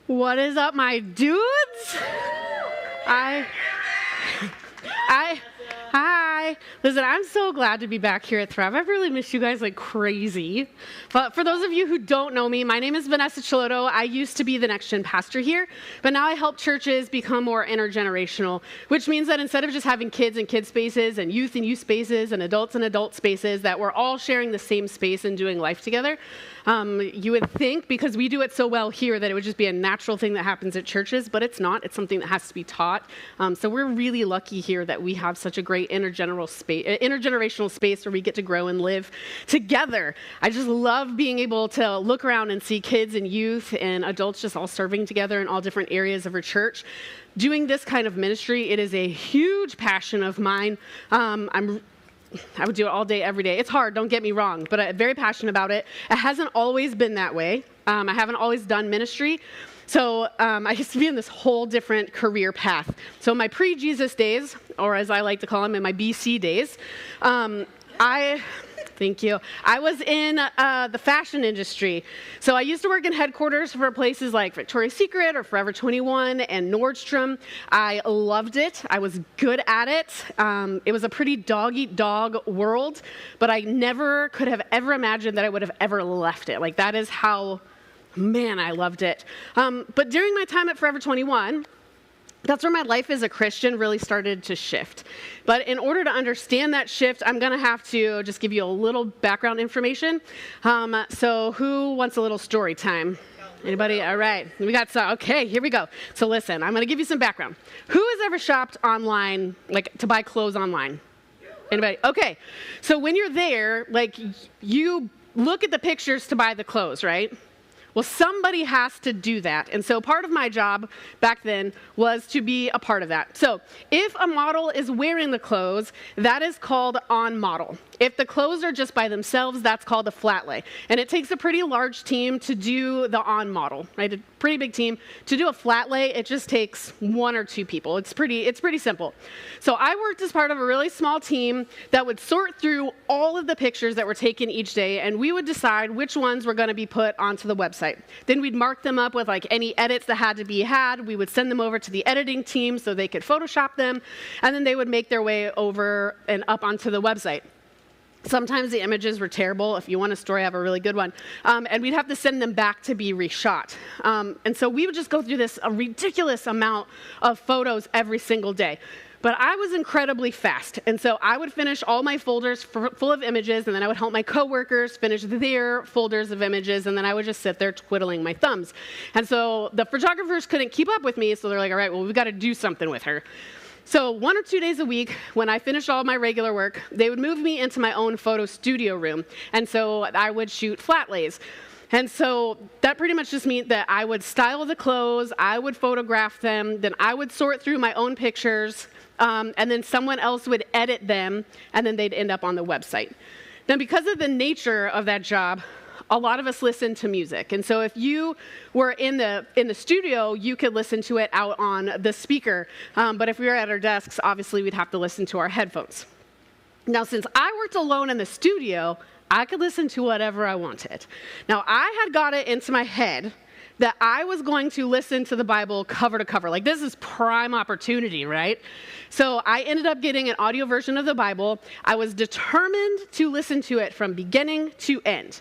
What is up, my dudes? Hi. Listen, I'm so glad to be back here at Thrive. I've really missed you guys like crazy. But for those of you who don't know me, my name is Vanessa Celotto. I used to be the Next Gen pastor here, but now I help churches become more intergenerational, which means that instead of just having kids in kid spaces and youth spaces and adults in adult spaces, that we're all sharing the same space and doing life together. You would think, because we do it so well here, that it would just be a natural thing that happens at churches, but it's not. It's something that has to be taught. So we're really lucky here that we have such a great intergenerational space where we get to grow and live together. I just love being able to look around and see kids and youth and adults just all serving together in all different areas of our church. Doing this kind of ministry, it is a huge passion of mine. I would do it all day, every day. It's hard, don't get me wrong, but I'm very passionate about it. It hasn't always been that way. I haven't always done ministry. So I used to be in this whole different career path. So my pre-Jesus days, or as I like to call them, in my BC days, Thank you. I was in the fashion industry. So I used to work in headquarters for places like Victoria's Secret or Forever 21 and Nordstrom. I loved it. I was good at it. It was a pretty dog-eat-dog world, but I never could have ever imagined that I would have ever left it. Like, that is how, man, I loved it. But during my time at Forever 21, that's where my life as a Christian really started to shift. But in order to understand that shift, I'm going to have to just give you a little background information. So who wants a little story time? Anybody? All right. We got some. Okay, here we go. So listen, I'm going to give you some background. Who has ever shopped online, like to buy clothes online? Anybody? Okay. So when you're there, like you look at the pictures to buy the clothes, right? Well, somebody has to do that. And so part of my job back then was to be a part of that. So if a model is wearing the clothes, that is called on model. If the clothes are just by themselves, that's called a flat lay. And it takes a pretty large team to do the on model, right? A pretty big team. To do a flat lay, it just takes one or two people. It's pretty simple. So I worked as part of a really small team that would sort through all of the pictures that were taken each day, and we would decide which ones were going to be put onto the website. Then we'd mark them up with like any edits that had to be had. We would send them over to the editing team so they could Photoshop them, and then they would make their way over and up onto the website. Sometimes the images were terrible. If you want a story, I have a really good one. And we'd have to send them back to be reshot. And so we would just go through a ridiculous amount of photos every single day. But I was incredibly fast, and so I would finish all my folders full of images, and then I would help my coworkers finish their folders of images, and then I would just sit there twiddling my thumbs. And so the photographers couldn't keep up with me, so they're like, all right, well, we've got to do something with her. So 1 or 2 days a week, when I finished all my regular work, they would move me into my own photo studio room, and so I would shoot flat lays. And so that pretty much just meant that I would style the clothes, I would photograph them, then I would sort through my own pictures, and then someone else would edit them, and then they'd end up on the website. Now, because of the nature of that job, a lot of us listen to music. And so if you were in the studio, you could listen to it out on the speaker. But if we were at our desks, obviously we'd have to listen to our headphones. Now, since I worked alone in the studio, I could listen to whatever I wanted. Now, I had got it into my head that I was going to listen to the Bible cover to cover. Like, this is prime opportunity, right? So I ended up getting an audio version of the Bible. I was determined to listen to it from beginning to end.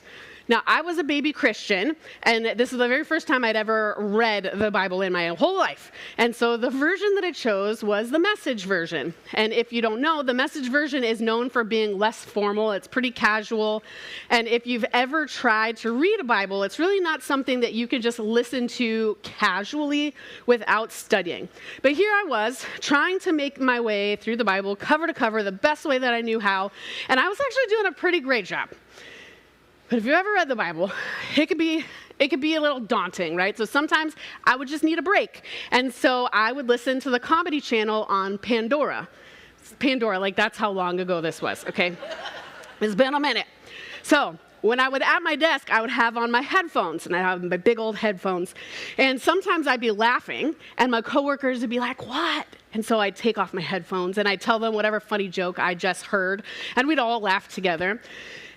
Now, I was a baby Christian, and this is the very first time I'd ever read the Bible in my whole life. And so the version that I chose was the Message version. And if you don't know, the Message version is known for being less formal. It's pretty casual. And if you've ever tried to read a Bible, it's really not something that you can just listen to casually without studying. But here I was, trying to make my way through the Bible cover to cover the best way that I knew how. And I was actually doing a pretty great job. But if you've ever read the Bible, it could be a little daunting, right? So sometimes I would just need a break. And so I would listen to the comedy channel on Pandora. Pandora, like that's how long ago this was, okay? It's been a minute. So when I would at my desk, I would have on my headphones, and I have my big old headphones. And sometimes I'd be laughing, and my coworkers would be like, what? And so I'd take off my headphones, and I'd tell them whatever funny joke I just heard, and we'd all laugh together.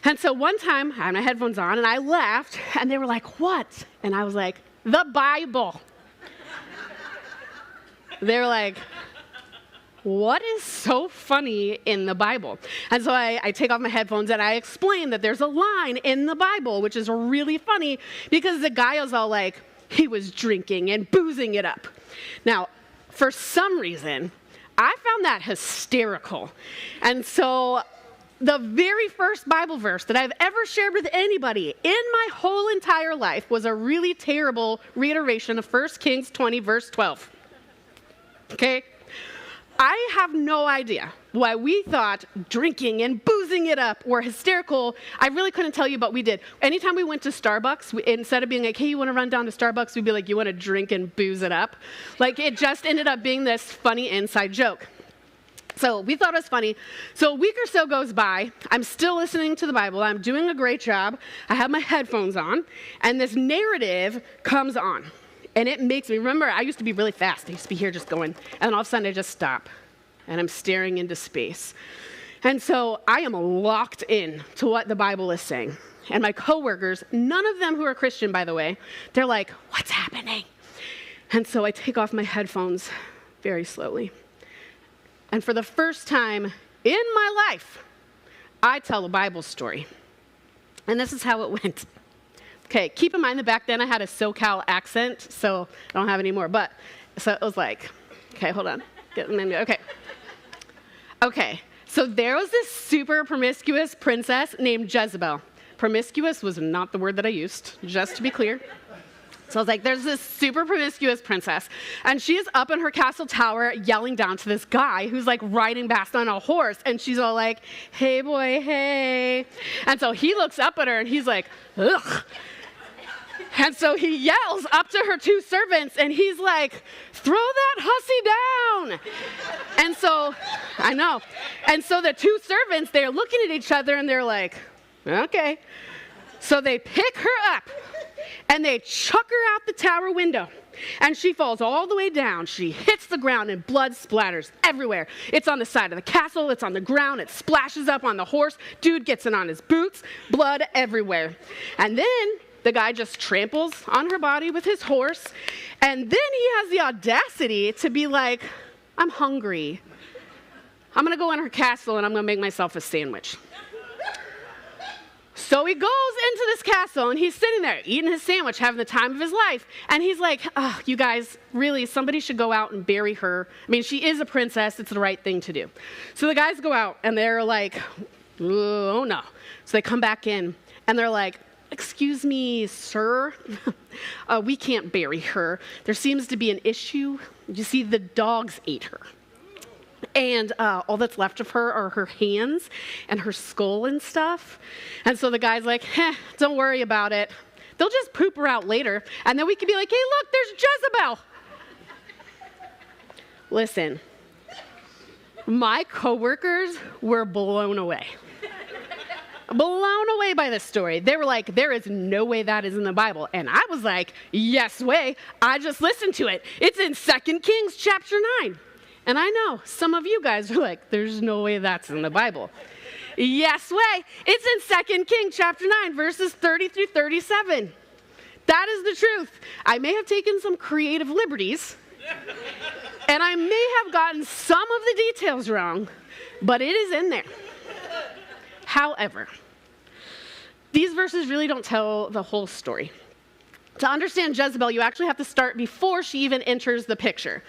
And so one time, I had my headphones on, and I laughed, and they were like, what? And I was like, the Bible. They're like, what is so funny in the Bible? And so I take off my headphones and I explain that there's a line in the Bible, which is really funny because the guy was all like, he was drinking and boozing it up. Now, for some reason, I found that hysterical. And so the very first Bible verse that I've ever shared with anybody in my whole entire life was a really terrible reiteration of 1 Kings 20, verse 12. Okay? I have no idea why we thought drinking and boozing it up were hysterical. I really couldn't tell you, but we did. Anytime we went to Starbucks, instead of being like, hey, you want to run down to Starbucks, we'd be like, you want to drink and booze it up? Like, it just ended up being this funny inside joke. So we thought it was funny. So a week or so goes by. I'm still listening to the Bible. I'm doing a great job. I have my headphones on, and this narrative comes on. And it makes me, remember, I used to be really fast. I used to be here just going, and all of a sudden I just stop, and I'm staring into space. And so I am locked in to what the Bible is saying. And my coworkers, none of them who are Christian, by the way, they're like, what's happening? And so I take off my headphones very slowly. And for the first time in my life, I tell a Bible story. And this is how it went. Okay, keep in mind that back then I had a SoCal accent, so I don't have any more. But, so it was like, okay, hold on. Okay, so there was this super promiscuous princess named Jezebel. Promiscuous was not the word that I used, just to be clear. So I was like, there's this super promiscuous princess, and she is up in her castle tower yelling down to this guy who's like riding past on a horse, and she's all like, hey boy, hey. And so he looks up at her and he's like, ugh. And so he yells up to her two servants, and he's like, throw that hussy down. And so, I know. And so the two servants, they're looking at each other, and they're like, okay. So they pick her up, and they chuck her out the tower window. And she falls all the way down. She hits the ground, and blood splatters everywhere. It's on the side of the castle. It's on the ground. It splashes up on the horse. Dude gets it on his boots. Blood everywhere. And then the guy just tramples on her body with his horse, and then he has the audacity to be like, I'm hungry. I'm going to go in her castle, and I'm going to make myself a sandwich. So he goes into this castle, and he's sitting there eating his sandwich, having the time of his life, and he's like, oh, you guys, really, somebody should go out and bury her. I mean, she is a princess. It's the right thing to do. So the guys go out, and they're like, oh, no. So they come back in, and they're like, excuse me, sir, we can't bury her. There seems to be an issue. You see, the dogs ate her. And all that's left of her are her hands and her skull and stuff. And so the guy's like, don't worry about it. They'll just poop her out later. And then we can be like, hey, look, there's Jezebel. Listen, my coworkers were blown away. Blown away by this story. They were like, there is no way that is in the Bible. And I was like, yes way. I just listened to it. It's in 2 Kings chapter 9. And I know some of you guys are like, there's no way that's in the Bible. Yes way. It's in 2 Kings chapter 9, verses 30 through 37. That is the truth. I may have taken some creative liberties, and I may have gotten some of the details wrong, but it is in there. However, these verses really don't tell the whole story. To understand Jezebel, you actually have to start before she even enters the picture.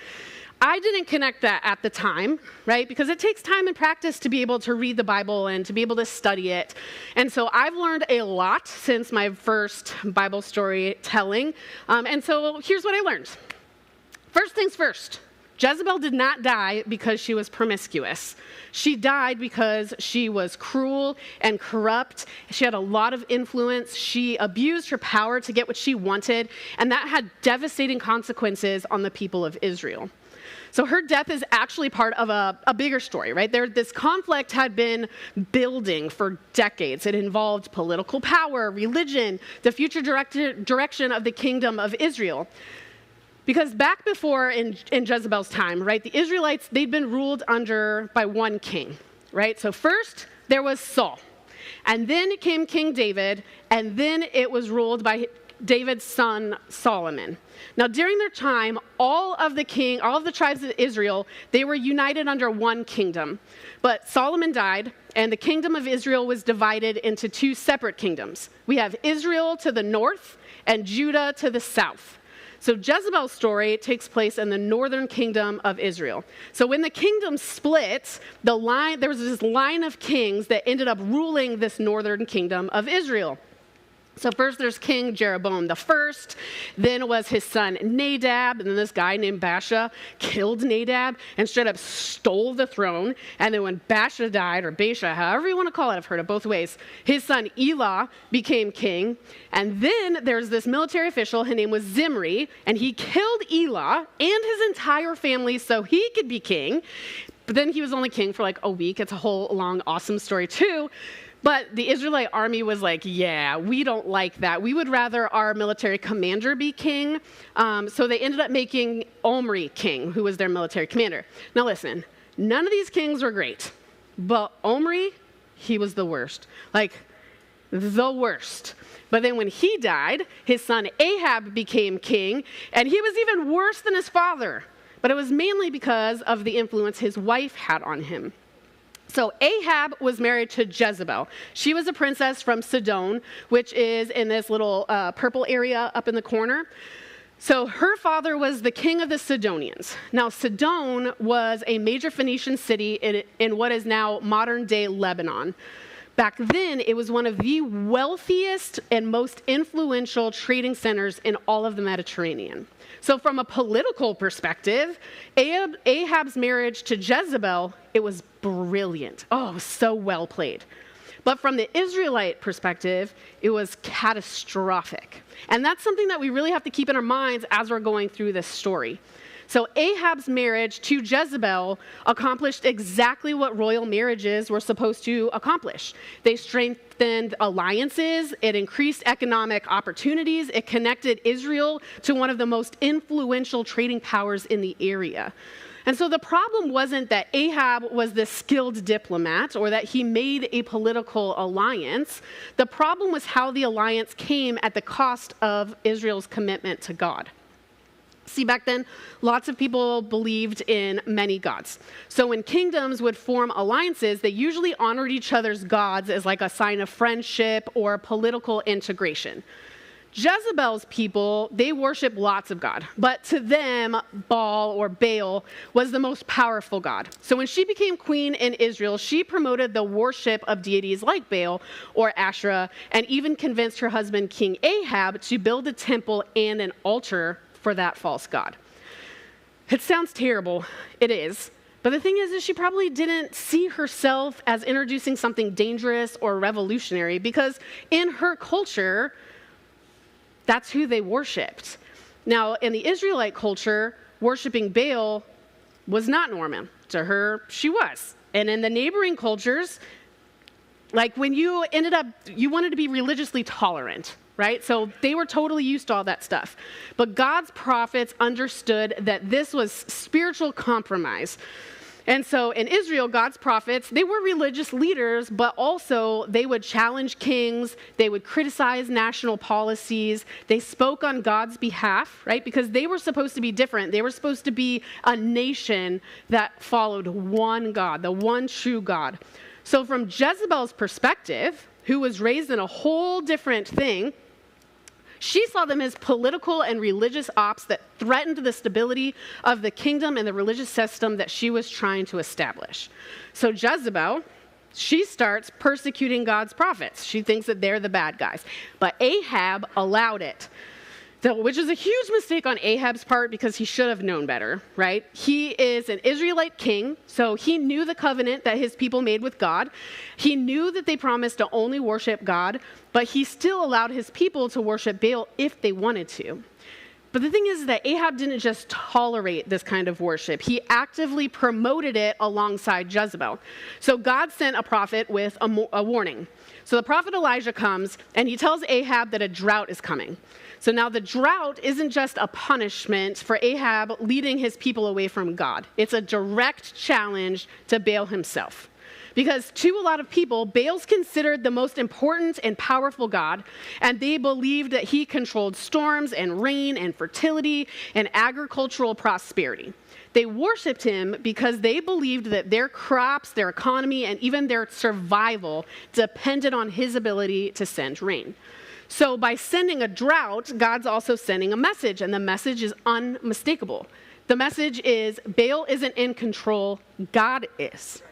I didn't connect that at the time, right? Because it takes time and practice to be able to read the Bible and to be able to study it. And so I've learned a lot since my first Bible story telling. And so here's what I learned. First things first. Jezebel did not die because she was promiscuous. She died because she was cruel and corrupt. She had a lot of influence. She abused her power to get what she wanted, and that had devastating consequences on the people of Israel. So her death is actually part of a bigger story, right? This conflict had been building for decades. It involved political power, religion, the future direction of the kingdom of Israel. Because back before in Jezebel's time, right, the Israelites, they'd been ruled by one king, right? So first there was Saul, and then came King David, and then it was ruled by David's son Solomon. Now, during their time, all of the tribes of Israel, they were united under one kingdom. But Solomon died, and the kingdom of Israel was divided into two separate kingdoms. We have Israel to the north and Judah to the south. So Jezebel's story takes place in the northern kingdom of Israel. So when the kingdom split, there was this line of kings that ended up ruling this northern kingdom of Israel. So first there's King Jeroboam the first, then was his son Nadab, and then this guy named Baasha killed Nadab and straight up stole the throne. And then when Baasha died, or Baasha, however you want to call it, I've heard it both ways, his son Elah became king. And then there's this military official, his name was Zimri, and he killed Elah and his entire family so he could be king. But then he was only king for like a week. It's a whole long, awesome story too. But the Israelite army was like, yeah, we don't like that. We would rather our military commander be king. So they ended up making Omri king, who was their military commander. Now listen, none of these kings were great. But Omri, he was the worst. Like, the worst. But then when he died, his son Ahab became king, and he was even worse than his father. But it was mainly because of the influence his wife had on him. So Ahab was married to Jezebel. She was a princess from Sidon, which is in this little purple area up in the corner. So her father was the king of the Sidonians. Now, Sidon was a major Phoenician city in what is now modern-day Lebanon. Back then, it was one of the wealthiest and most influential trading centers in all of the Mediterranean. So from a political perspective, Ahab's marriage to Jezebel, it was brilliant. Oh, it was so well played. But from the Israelite perspective, it was catastrophic. And that's something that we really have to keep in our minds as we're going through this story. So Ahab's marriage to Jezebel accomplished exactly what royal marriages were supposed to accomplish. They strengthened alliances, it increased economic opportunities, it connected Israel to one of the most influential trading powers in the area. And so the problem wasn't that Ahab was this skilled diplomat or that he made a political alliance. The problem was how the alliance came at the cost of Israel's commitment to God. See, back then, lots of people believed in many gods. So when kingdoms would form alliances, they usually honored each other's gods as like a sign of friendship or political integration. Jezebel's people, they worship lots of God, but to them, Baal or Baal was the most powerful god. So when she became queen in Israel, she promoted the worship of deities like Baal or Asherah, and even convinced her husband, King Ahab, to build a temple and an altar for that false god. It sounds terrible. It is. But the thing is she probably didn't see herself as introducing something dangerous or revolutionary because in her culture, that's who they worshipped. Now, in the Israelite culture, worshiping Baal was not normal. To her, she was. And in the neighboring cultures, like when you wanted to be religiously tolerant, right? So they were totally used to all that stuff. But God's prophets understood that this was spiritual compromise. And so in Israel, God's prophets, they were religious leaders, but also they would challenge kings, they would criticize national policies, they spoke on God's behalf, right? Because they were supposed to be different. They were supposed to be a nation that followed one God, the one true God. So from Jezebel's perspective, who was raised in a whole different thing, she saw them as political and religious ops that threatened the stability of the kingdom and the religious system that she was trying to establish. So Jezebel, she starts persecuting God's prophets. She thinks that they're the bad guys. But Ahab allowed it, which is a huge mistake on Ahab's part because he should have known better, right? He is an Israelite king, so he knew the covenant that his people made with God. He knew that they promised to only worship God, but he still allowed his people to worship Baal if they wanted to. But the thing is that Ahab didn't just tolerate this kind of worship. He actively promoted it alongside Jezebel. So God sent a prophet with a warning. So the prophet Elijah comes, and he tells Ahab that a drought is coming. So now the drought isn't just a punishment for Ahab leading his people away from God. It's a direct challenge to Baal himself. because to a lot of people, Baal's considered the most important and powerful god, and they believed that he controlled storms and rain and fertility and agricultural prosperity. They worshiped him because they believed that their crops, their economy, and even their survival depended on his ability to send rain. So by sending a drought, God's also sending a message, and the message is unmistakable. The message is Baal isn't in control, God is.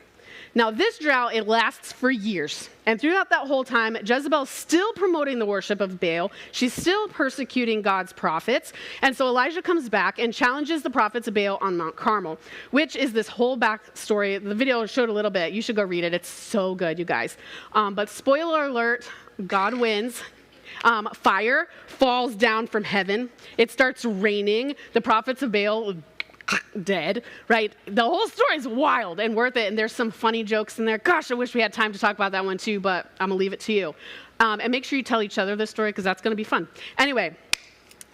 Now this drought, it lasts for years. And throughout that whole time, Jezebel's still promoting the worship of Baal. She's still persecuting God's prophets. And so Elijah comes back and challenges the prophets of Baal on Mount Carmel, which is this whole backstory. The video showed a little bit. You should go read it. It's so good, you guys. But spoiler alert, God wins. Fire falls down from heaven. It starts raining. The prophets of Baal dead, right? The whole story is wild and worth it, and there's some funny jokes in there. Gosh, I wish we had time to talk about that one too, but I'm gonna leave it to you. And make sure you tell each other this story, because that's gonna be fun. Anyway,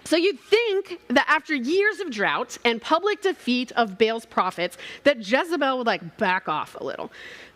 so you'd think that after years of drought and public defeat of Baal's prophets, that Jezebel would back off a little.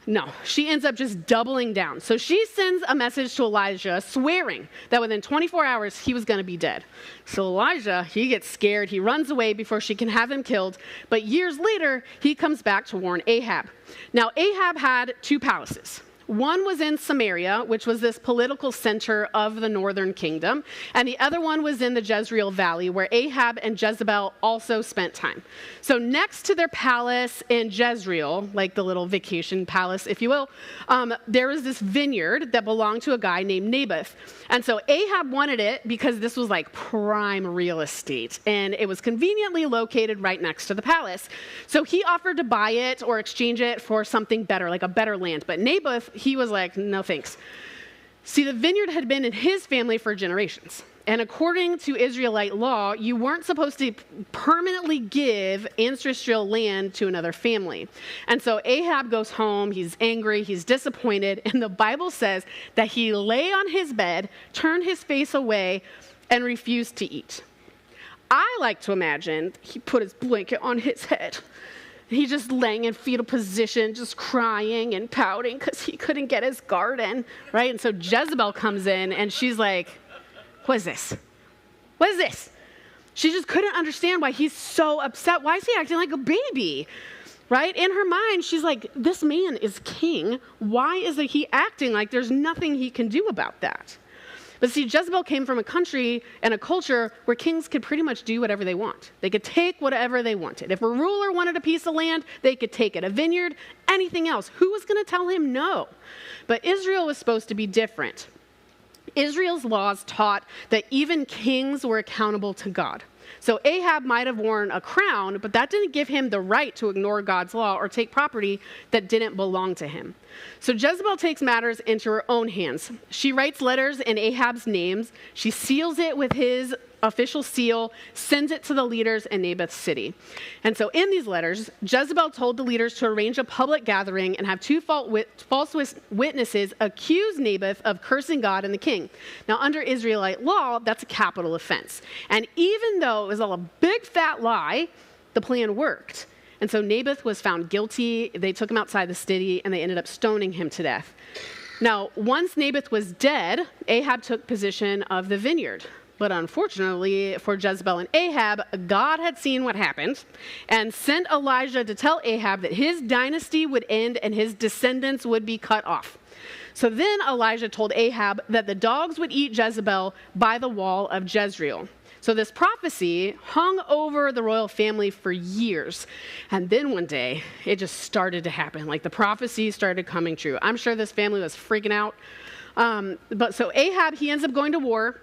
No, she ends up just doubling down. So she sends a message to Elijah swearing that within 24 hours he was going to be dead. So Elijah, he gets scared. He runs away before she can have him killed. But years later, he comes back to warn Ahab. Now, Ahab had 2 palaces. One was in Samaria, which was this political center of the northern kingdom, and the other one was in the Jezreel Valley, where Ahab and Jezebel also spent time. So next to their palace in Jezreel, like the little vacation palace, if you will, there was this vineyard that belonged to a guy named Naboth. And so Ahab wanted it because this was prime real estate, and it was conveniently located right next to the palace. So he offered to buy it or exchange it for something better, like a better land. But Naboth, he was like, no thanks. See, the vineyard had been in his family for generations. And according to Israelite law, you weren't supposed to permanently give ancestral land to another family. And so Ahab goes home, he's angry, he's disappointed, and the Bible says that he lay on his bed, turned his face away, and refused to eat. I like to imagine he put his blanket on his head. He's just laying in fetal position, just crying and pouting because he couldn't get his garden, right? And so Jezebel comes in, and she's like, what is this? What is this? She just couldn't understand why he's so upset. Why is he acting like a baby, right? In her mind, she's like, this man is king. Why is he acting like there's nothing he can do about that? But see, Jezebel came from a country and a culture where kings could pretty much do whatever they want. They could take whatever they wanted. If a ruler wanted a piece of land, they could take it. A vineyard, anything else. Who was going to tell him no? But Israel was supposed to be different. Israel's laws taught that even kings were accountable to God. So Ahab might have worn a crown, but that didn't give him the right to ignore God's law or take property that didn't belong to him. So Jezebel takes matters into her own hands. She writes letters in Ahab's names. She seals it with his official seal, sends it to the leaders in Naboth's city. And so in these letters, Jezebel told the leaders to arrange a public gathering and have 2 false witnesses accuse Naboth of cursing God and the king. Now, under Israelite law, that's a capital offense. And even though it was all a big fat lie, the plan worked. And so Naboth was found guilty. They took him outside the city, and they ended up stoning him to death. Now, once Naboth was dead, Ahab took possession of the vineyard. But unfortunately for Jezebel and Ahab, God had seen what happened and sent Elijah to tell Ahab that his dynasty would end and his descendants would be cut off. So then Elijah told Ahab that the dogs would eat Jezebel by the wall of Jezreel. So this prophecy hung over the royal family for years. And then one day, it just started to happen. The prophecy started coming true. I'm sure this family was freaking out. But so Ahab, he ends up going to war.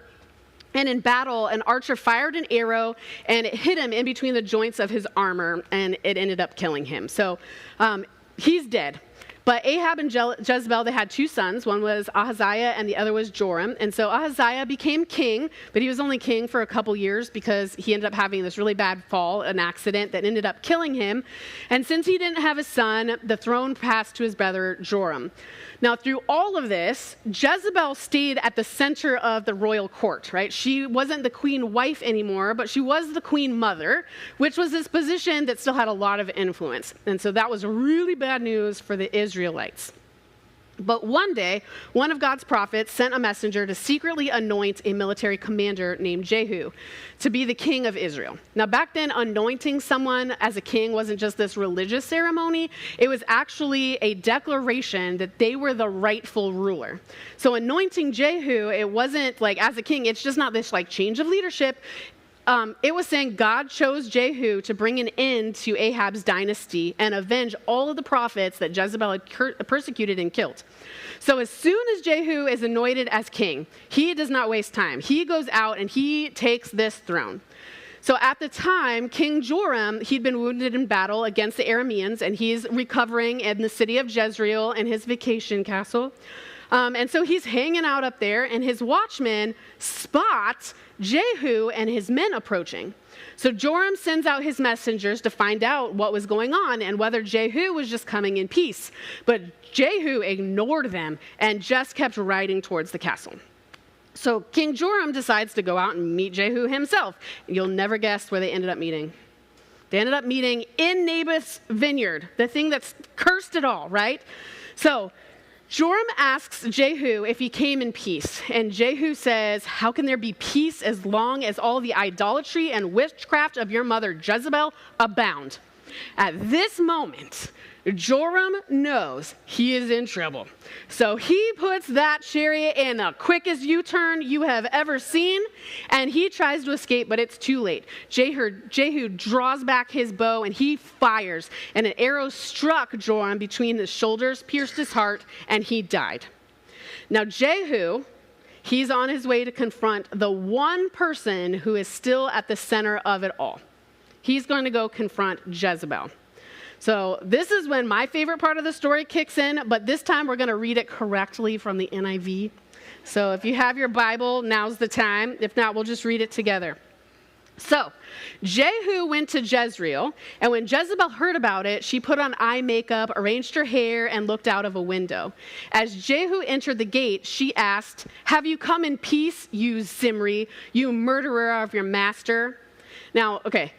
And in battle, an archer fired an arrow, and it hit him in between the joints of his armor, and it ended up killing him. So he's dead. But Ahab and Jezebel, they had 2 sons. One was Ahaziah, and the other was Joram. And so Ahaziah became king, but he was only king for a couple years because he ended up having this really bad fall, an accident that ended up killing him. And since he didn't have a son, the throne passed to his brother Joram. Now, through all of this, Jezebel stayed at the center of the royal court, right? She wasn't the queen wife anymore, but she was the queen mother, which was this position that still had a lot of influence. And so that was really bad news for the Israelites. But one day, one of God's prophets sent a messenger to secretly anoint a military commander named Jehu to be the king of Israel. Now, back then, anointing someone as a king wasn't just this religious ceremony. It was actually a declaration that they were the rightful ruler. So anointing Jehu, it wasn't like as a king, it's just not this like change of leadership. It was saying God chose Jehu to bring an end to Ahab's dynasty and avenge all of the prophets that Jezebel had persecuted and killed. So as soon as Jehu is anointed as king, he does not waste time. He goes out and he takes this throne. So at the time, King Joram, he'd been wounded in battle against the Arameans, and he's recovering in the city of Jezreel in his vacation castle. And so he's hanging out up there, and his watchmen spot Jehu and his men approaching. So Joram sends out his messengers to find out what was going on and whether Jehu was just coming in peace. But Jehu ignored them and just kept riding towards the castle. So King Joram decides to go out and meet Jehu himself. You'll never guess where they ended up meeting. They ended up meeting in Naboth's vineyard, the thing that's cursed it all, right? So Joram asks Jehu if he came in peace, and Jehu says, "How can there be peace as long as all the idolatry and witchcraft of your mother Jezebel abound?" At this moment, Joram knows he is in trouble. So he puts that chariot in the quickest U-turn you have ever seen, and he tries to escape, but it's too late. Jehu draws back his bow, and he fires, and an arrow struck Joram between his shoulders, pierced his heart, and he died. Now Jehu, he's on his way to confront the one person who is still at the center of it all. He's going to go confront Jezebel. So this is when my favorite part of the story kicks in, but this time we're going to read it correctly from the NIV. So if you have your Bible, now's the time. If not, we'll just read it together. So Jehu went to Jezreel, and when Jezebel heard about it, she put on eye makeup, arranged her hair, and looked out of a window. As Jehu entered the gate, she asked, "Have you come in peace, you Zimri, you murderer of your master?" Now, okay.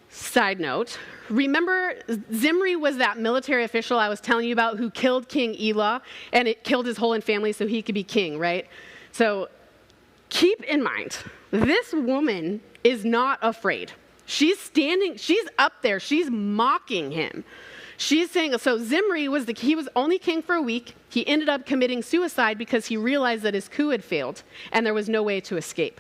Side note, remember Zimri was that military official I was telling you about who killed King Elah, and it killed his whole family so he could be king, right? So keep in mind, this woman is not afraid. She's up there, she's mocking him. She's saying, so Zimri he was only king for a week. He ended up committing suicide because he realized that his coup had failed and there was no way to escape.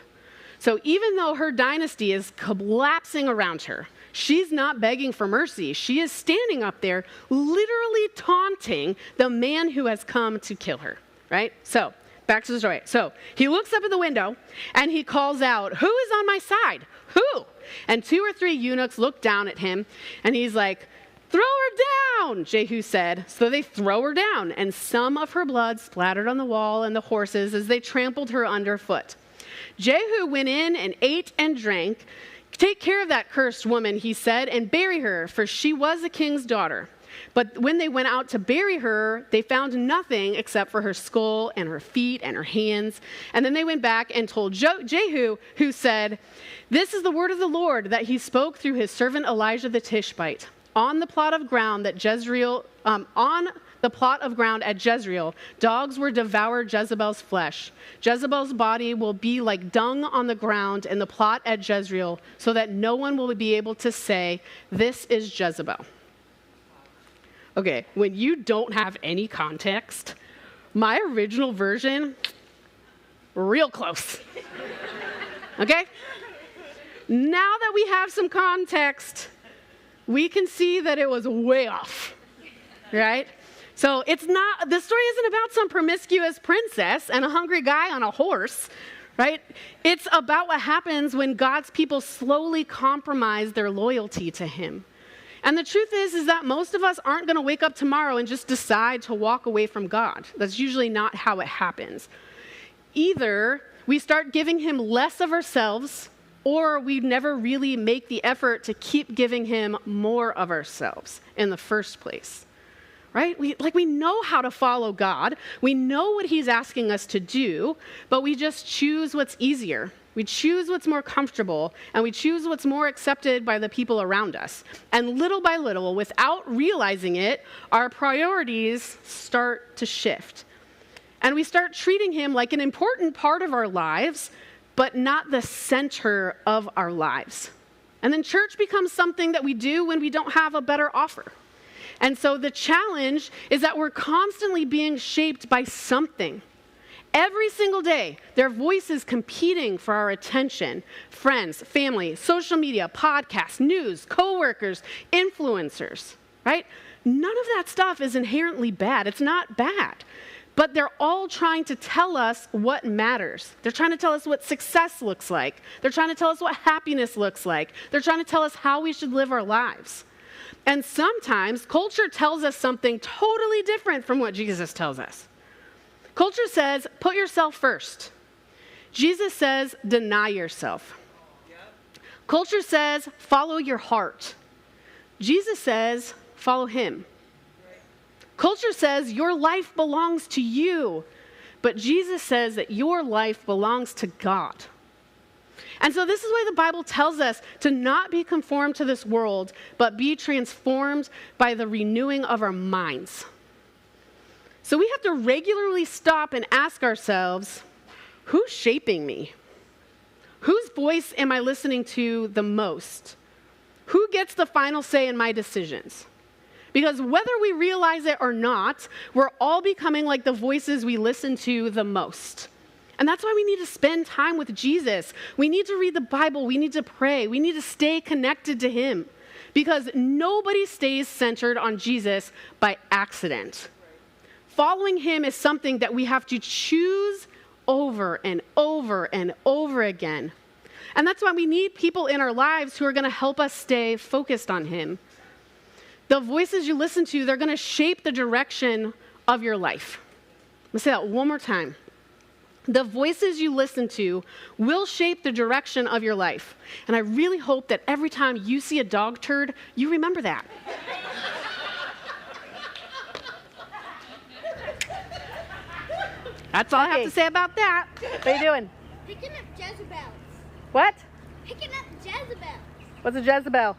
So even though her dynasty is collapsing around her, she's not begging for mercy. She is standing up there, literally taunting the man who has come to kill her, right? So back to the story. So he looks up at the window and he calls out, "Who is on my side? Who?" And 2 or 3 eunuchs look down at him and he's like, "Throw her down," Jehu said. So they throw her down, and some of her blood splattered on the wall and the horses as they trampled her underfoot. Jehu went in and ate and drank. "Take care of that cursed woman," he said, "and bury her, for she was a king's daughter." But when they went out to bury her, they found nothing except for her skull and her feet and her hands. And then they went back and told Jehu, who said, "This is the word of the Lord that he spoke through his servant Elijah the Tishbite. On the plot of ground at Jezreel, dogs were devoured Jezebel's flesh. Jezebel's body will be like dung on the ground in the plot at Jezreel, so that no one will be able to say, 'This is Jezebel.'" Okay, when you don't have any context, my original version, real close. Okay? Now that we have some context, we can see that it was way off, right? So the story isn't about some promiscuous princess and a hungry guy on a horse, right? It's about what happens when God's people slowly compromise their loyalty to him. And the truth is that most of us aren't going to wake up tomorrow and just decide to walk away from God. That's usually not how it happens. Either we start giving him less of ourselves, or we never really make the effort to keep giving him more of ourselves in the first place, right? We know how to follow God. We know what he's asking us to do, but we just choose what's easier. We choose what's more comfortable, and we choose what's more accepted by the people around us. And little by little, without realizing it, our priorities start to shift. And we start treating him like an important part of our lives, but not the center of our lives. And then church becomes something that we do when we don't have a better offer. And so the challenge is that we're constantly being shaped by something. Every single day, there are voices competing for our attention. Friends, family, social media, podcasts, news, coworkers, influencers, right? None of that stuff is inherently bad. It's not bad. But they're all trying to tell us what matters. They're trying to tell us what success looks like. They're trying to tell us what happiness looks like. They're trying to tell us how we should live our lives. And sometimes culture tells us something totally different from what Jesus tells us. Culture says, put yourself first. Jesus says, deny yourself. Culture says, follow your heart. Jesus says, follow him. Culture says your life belongs to you, but Jesus says that your life belongs to God. And so this is why the Bible tells us to not be conformed to this world, but be transformed by the renewing of our minds. So we have to regularly stop and ask ourselves, who's shaping me? Whose voice am I listening to the most? Who gets the final say in my decisions? Because whether we realize it or not, we're all becoming like the voices we listen to the most. And that's why we need to spend time with Jesus. We need to read the Bible. We need to pray. We need to stay connected to him. Because nobody stays centered on Jesus by accident. Following him is something that we have to choose over and over and over again. And that's why we need people in our lives who are going to help us stay focused on him. The voices you listen to, they're going to shape the direction of your life. Let's say that one more time. The voices you listen to will shape the direction of your life. And I really hope that every time you see a dog turd, you remember that. That's all I have to say about that. What are you doing? Picking up Jezebel. What? Picking up Jezebel. What's a Jezebel?